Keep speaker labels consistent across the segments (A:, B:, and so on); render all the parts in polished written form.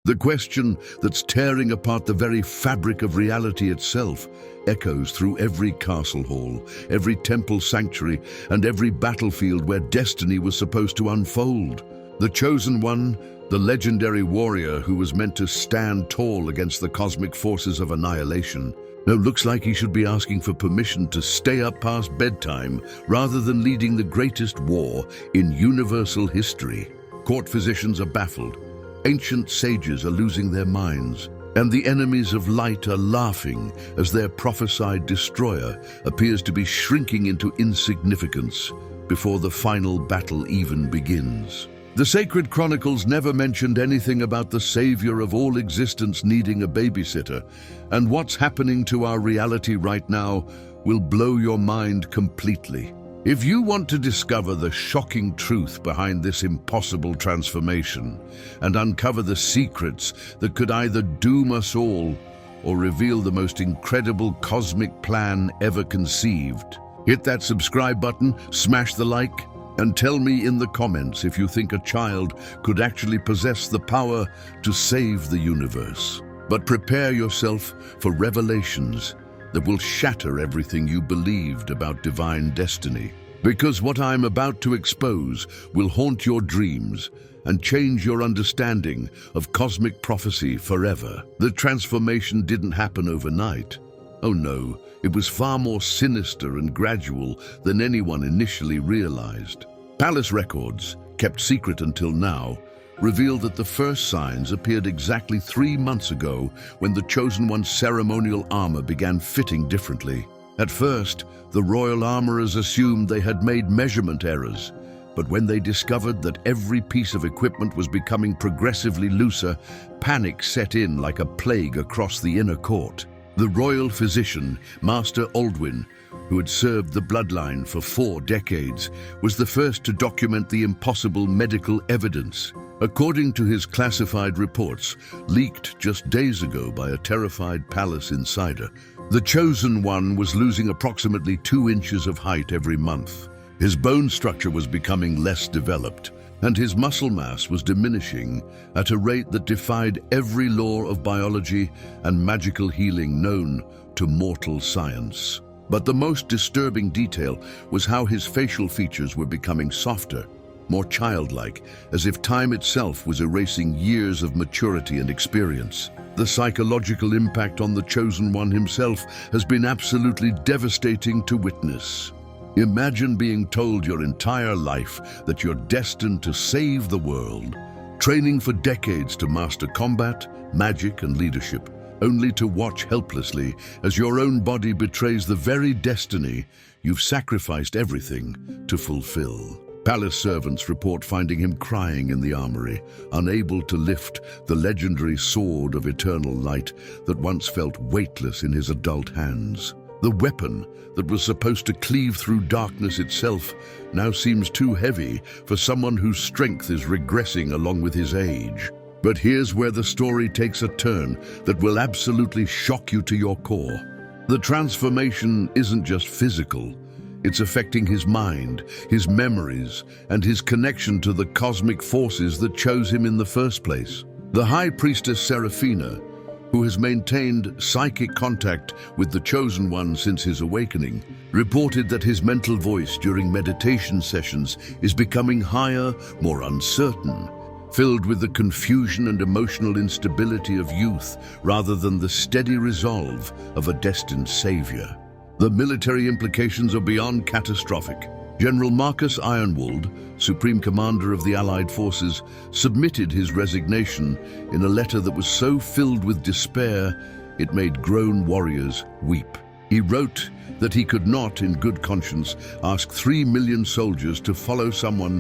A: The question that's tearing apart the very fabric of reality itself echoes through every castle hall, every temple sanctuary, and every battlefield where destiny was supposed to unfold. The Chosen One, the legendary warrior who was meant to stand tall against the cosmic forces of annihilation, now looks like he should be asking for permission to stay up past bedtime rather than leading the greatest war in universal history. Court physicians are baffled, ancient sages are losing their minds, and the enemies of light are laughing as their prophesied destroyer appears to be shrinking into insignificance before the final battle even begins. The sacred chronicles never mentioned anything about the savior of all existence needing a babysitter, and what's happening to our reality right now will blow your mind completely. If you want to discover the shocking truth behind this impossible transformation and uncover the secrets that could either doom us all or reveal the most incredible cosmic plan ever conceived, hit that subscribe button, smash the like, and tell me in the comments if you think a child could actually possess the power to save the universe. But prepare yourself for revelations that will shatter everything you believed about divine destiny. Because what I'm about to expose will haunt your dreams and change your understanding of cosmic prophecy forever. The transformation didn't happen overnight. Oh no, it was far more sinister and gradual than anyone initially realized. Palace records, kept secret until now, revealed that the first signs appeared exactly 3 months ago when the Chosen One's ceremonial armor began fitting differently. At first, the royal armorers assumed they had made measurement errors, but when they discovered that every piece of equipment was becoming progressively looser, panic set in like a plague across the inner court. The royal physician, Master Aldwin, who had served the bloodline for 4 decades, was the first to document the impossible medical evidence. According to his classified reports, leaked just days ago by a terrified palace insider, the Chosen One was losing approximately 2 inches of height every month. His bone structure was becoming less developed, and his muscle mass was diminishing at a rate that defied every law of biology and magical healing known to mortal science. But the most disturbing detail was how his facial features were becoming softer, more childlike, as if time itself was erasing years of maturity and experience. The psychological impact on the Chosen One himself has been absolutely devastating to witness. Imagine being told your entire life that you're destined to save the world, training for decades to master combat, magic, and leadership, only to watch helplessly as your own body betrays the very destiny you've sacrificed everything to fulfill. Palace servants report finding him crying in the armory, unable to lift the legendary sword of eternal light that once felt weightless in his adult hands. The weapon that was supposed to cleave through darkness itself now seems too heavy for someone whose strength is regressing along with his age. But here's where the story takes a turn that will absolutely shock you to your core. The transformation isn't just physical. It's affecting his mind, his memories, and his connection to the cosmic forces that chose him in the first place. The High Priestess Seraphina, who has maintained psychic contact with the Chosen One since his awakening, reported that his mental voice during meditation sessions is becoming higher, more uncertain, filled with the confusion and emotional instability of youth rather than the steady resolve of a destined savior. The military implications are beyond catastrophic. General Marcus Ironwold, Supreme Commander of the Allied Forces, submitted his resignation in a letter that was so filled with despair it made grown warriors weep. He wrote that he could not, in good conscience, ask 3 million soldiers to follow someone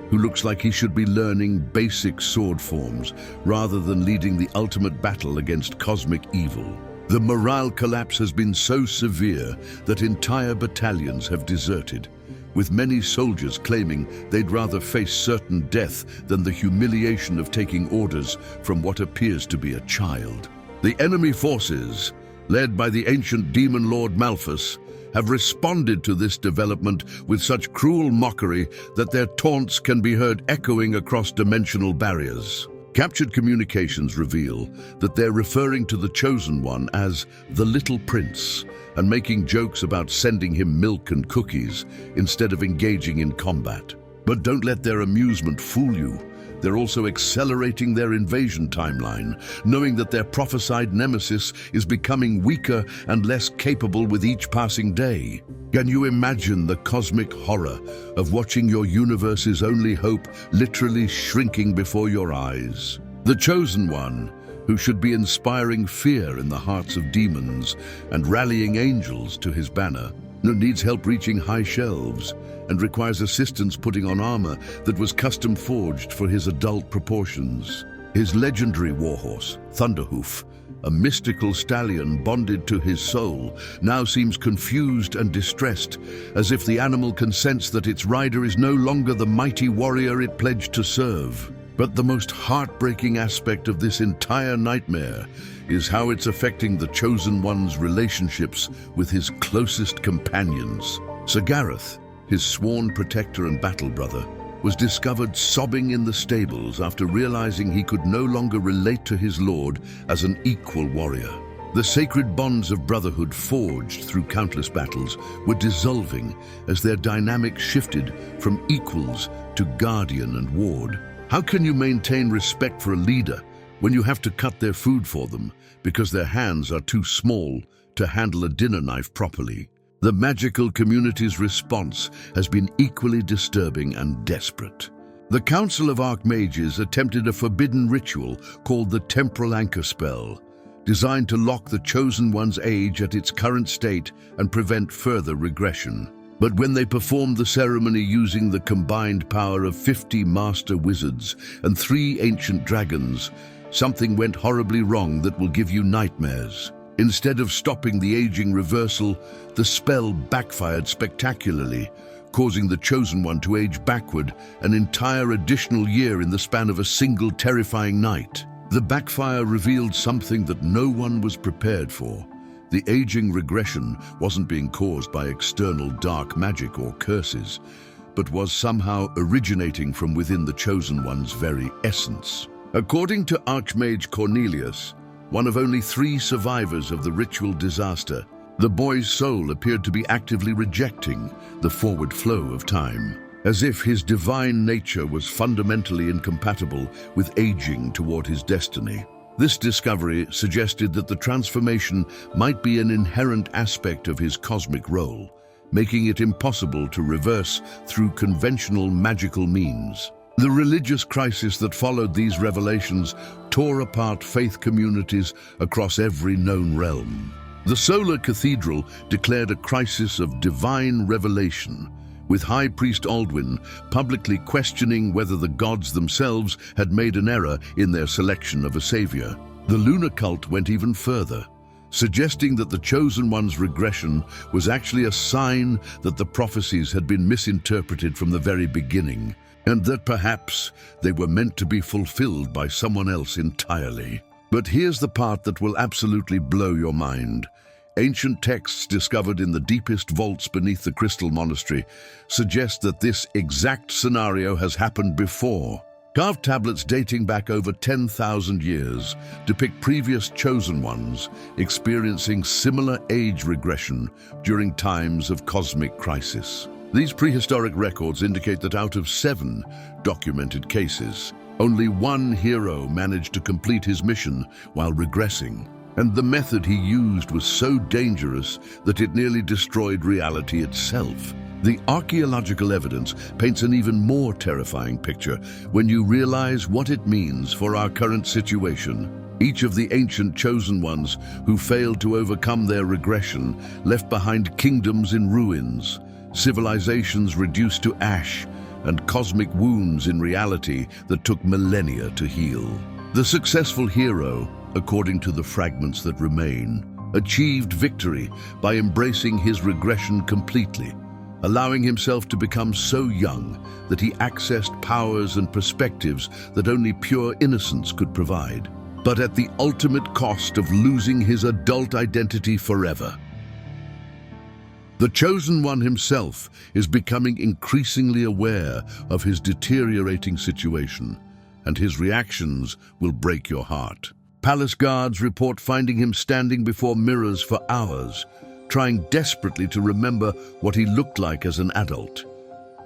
A: who looks like he should be learning basic sword forms rather than leading the ultimate battle against cosmic evil. The morale collapse has been so severe that entire battalions have deserted, with many soldiers claiming they'd rather face certain death than the humiliation of taking orders from what appears to be a child. The enemy forces, led by the ancient demon lord Malphus, have responded to this development with such cruel mockery that their taunts can be heard echoing across dimensional barriers. Captured communications reveal that they're referring to the Chosen One as the Little Prince and making jokes about sending him milk and cookies instead of engaging in combat. But don't let their amusement fool you. They're also accelerating their invasion timeline, knowing that their prophesied nemesis is becoming weaker and less capable with each passing day. Can you imagine the cosmic horror of watching your universe's only hope literally shrinking before your eyes? The Chosen One, who should be inspiring fear in the hearts of demons and rallying angels to his banner, needs help reaching high shelves and requires assistance putting on armor that was custom forged for his adult proportions. His legendary warhorse, Thunderhoof, a mystical stallion bonded to his soul, now seems confused and distressed, as if the animal can sense that its rider is no longer the mighty warrior it pledged to serve. But the most heartbreaking aspect of this entire nightmare is how it's affecting the Chosen One's relationships with his closest companions. Sir Gareth, his sworn protector and battle brother, was discovered sobbing in the stables after realizing he could no longer relate to his lord as an equal warrior. The sacred bonds of brotherhood forged through countless battles were dissolving as their dynamics shifted from equals to guardian and ward. How can you maintain respect for a leader when you have to cut their food for them because their hands are too small to handle a dinner knife properly? The magical community's response has been equally disturbing and desperate. The Council of Archmages attempted a forbidden ritual called the Temporal Anchor Spell, designed to lock the Chosen One's age at its current state and prevent further regression. But when they performed the ceremony using the combined power of 50 master wizards and 3 ancient dragons, something went horribly wrong that will give you nightmares. Instead of stopping the aging reversal, the spell backfired spectacularly, causing the Chosen One to age backward an entire additional year in the span of a single terrifying night. The backfire revealed something that no one was prepared for. The aging regression wasn't being caused by external dark magic or curses, but was somehow originating from within the Chosen One's very essence. According to Archmage Cornelius, one of only 3 survivors of the ritual disaster, the boy's soul appeared to be actively rejecting the forward flow of time, as if his divine nature was fundamentally incompatible with aging toward his destiny. This discovery suggested that the transformation might be an inherent aspect of his cosmic role, making it impossible to reverse through conventional magical means. The religious crisis that followed these revelations tore apart faith communities across every known realm. The Solar Cathedral declared a crisis of divine revelation, with High Priest Aldwin publicly questioning whether the gods themselves had made an error in their selection of a savior. The lunar cult went even further, suggesting that the Chosen One's regression was actually a sign that the prophecies had been misinterpreted from the very beginning, and that perhaps they were meant to be fulfilled by someone else entirely. But here's the part that will absolutely blow your mind. Ancient texts discovered in the deepest vaults beneath the Crystal Monastery suggest that this exact scenario has happened before. Carved tablets dating back over 10,000 years depict previous Chosen Ones experiencing similar age regression during times of cosmic crisis. These prehistoric records indicate that out of 7 documented cases, only 1 hero managed to complete his mission while regressing. And the method he used was so dangerous that it nearly destroyed reality itself. The archaeological evidence paints an even more terrifying picture when you realize what it means for our current situation. Each of the ancient Chosen Ones who failed to overcome their regression left behind kingdoms in ruins, civilizations reduced to ash, and cosmic wounds in reality that took millennia to heal. The successful hero, according to the fragments that remain, achieved victory by embracing his regression completely, allowing himself to become so young that he accessed powers and perspectives that only pure innocence could provide, but at the ultimate cost of losing his adult identity forever. The Chosen One himself is becoming increasingly aware of his deteriorating situation and his reactions will break your heart. Palace guards report finding him standing before mirrors for hours, trying desperately to remember what he looked like as an adult,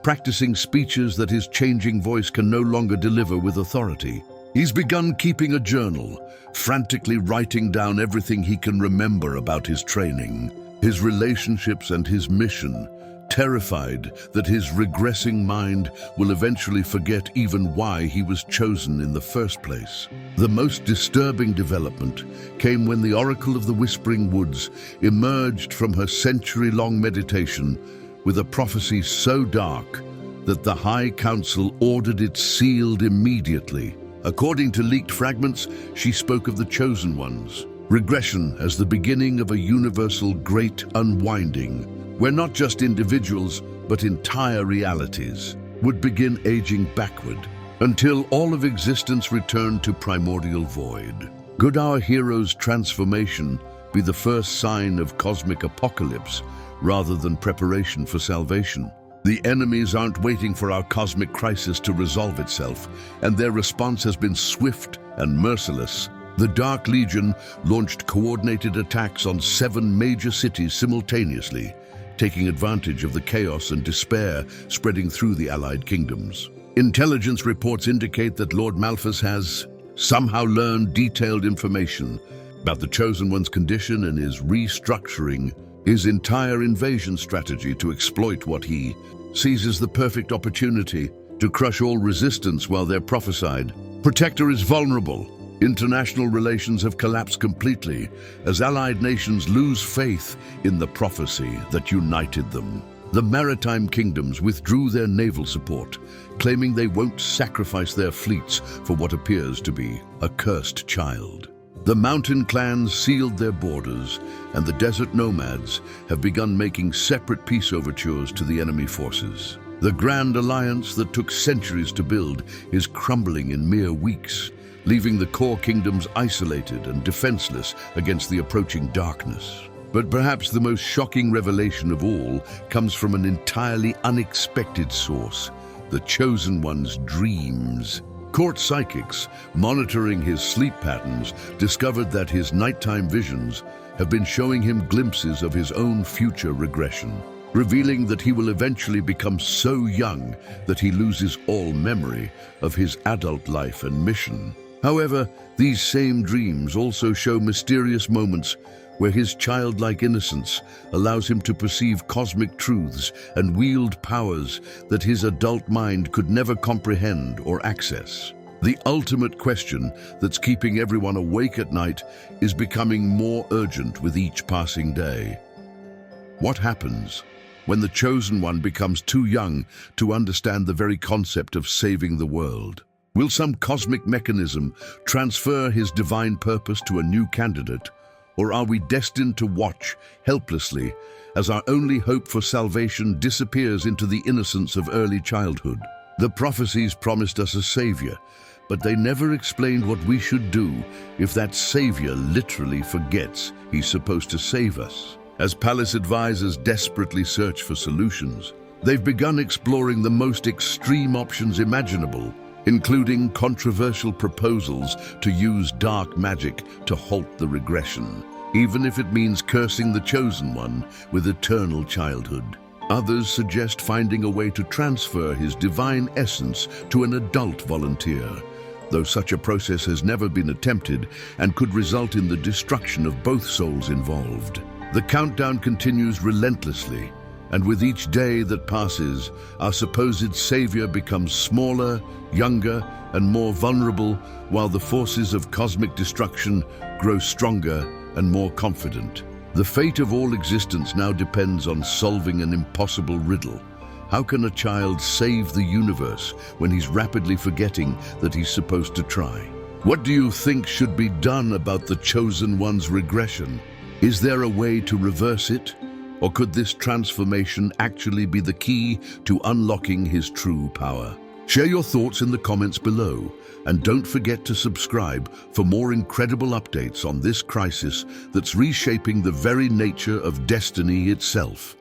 A: practicing speeches that his changing voice can no longer deliver with authority. He's begun keeping a journal, frantically writing down everything he can remember about his training, his relationships and his mission, terrified that his regressing mind will eventually forget even why he was chosen in the first place. The most disturbing development came when the Oracle of the Whispering Woods emerged from her century-long meditation with a prophecy so dark that the High Council ordered it sealed immediately. According to leaked fragments, she spoke of the chosen ones, regression as the beginning of a universal great unwinding, where not just individuals, but entire realities would begin aging backward until all of existence returned to primordial void. Could our hero's transformation be the first sign of cosmic apocalypse rather than preparation for salvation? The enemies aren't waiting for our cosmic crisis to resolve itself, and their response has been swift and merciless. The Dark Legion launched coordinated attacks on 7 major cities simultaneously, taking advantage of the chaos and despair spreading through the allied kingdoms. Intelligence reports indicate that Lord Malphus has somehow learned detailed information about the Chosen One's condition and is restructuring his entire invasion strategy to exploit what he sees as the perfect opportunity to crush all resistance while they're prophesied. Protector is vulnerable. International relations have collapsed completely as allied nations lose faith in the prophecy that united them. The maritime kingdoms withdrew their naval support, claiming they won't sacrifice their fleets for what appears to be a cursed child. The mountain clans sealed their borders, and the desert nomads have begun making separate peace overtures to the enemy forces. The grand alliance that took centuries to build is crumbling in mere weeks, leaving the core kingdoms isolated and defenseless against the approaching darkness. But perhaps the most shocking revelation of all comes from an entirely unexpected source: the Chosen One's dreams. Court psychics, monitoring his sleep patterns, discovered that his nighttime visions have been showing him glimpses of his own future regression, revealing that he will eventually become so young that he loses all memory of his adult life and mission. However, these same dreams also show mysterious moments where his childlike innocence allows him to perceive cosmic truths and wield powers that his adult mind could never comprehend or access. The ultimate question that's keeping everyone awake at night is becoming more urgent with each passing day. What happens when the Chosen One becomes too young to understand the very concept of saving the world? Will some cosmic mechanism transfer his divine purpose to a new candidate? Or are we destined to watch helplessly as our only hope for salvation disappears into the innocence of early childhood? The prophecies promised us a savior, but they never explained what we should do if that savior literally forgets he's supposed to save us. As palace advisors desperately search for solutions, they've begun exploring the most extreme options imaginable, including controversial proposals to use dark magic to halt the regression, even if it means cursing the Chosen One with eternal childhood. Others suggest finding a way to transfer his divine essence to an adult volunteer, though such a process has never been attempted and could result in the destruction of both souls involved. The countdown continues relentlessly, and with each day that passes, our supposed savior becomes smaller, younger, and more vulnerable, while the forces of cosmic destruction grow stronger and more confident. The fate of all existence now depends on solving an impossible riddle. How can a child save the universe when he's rapidly forgetting that he's supposed to try? What do you think should be done about the Chosen One's regression? Is there a way to reverse it? Or could this transformation actually be the key to unlocking his true power? Share your thoughts in the comments below, and don't forget to subscribe for more incredible updates on this crisis that's reshaping the very nature of destiny itself.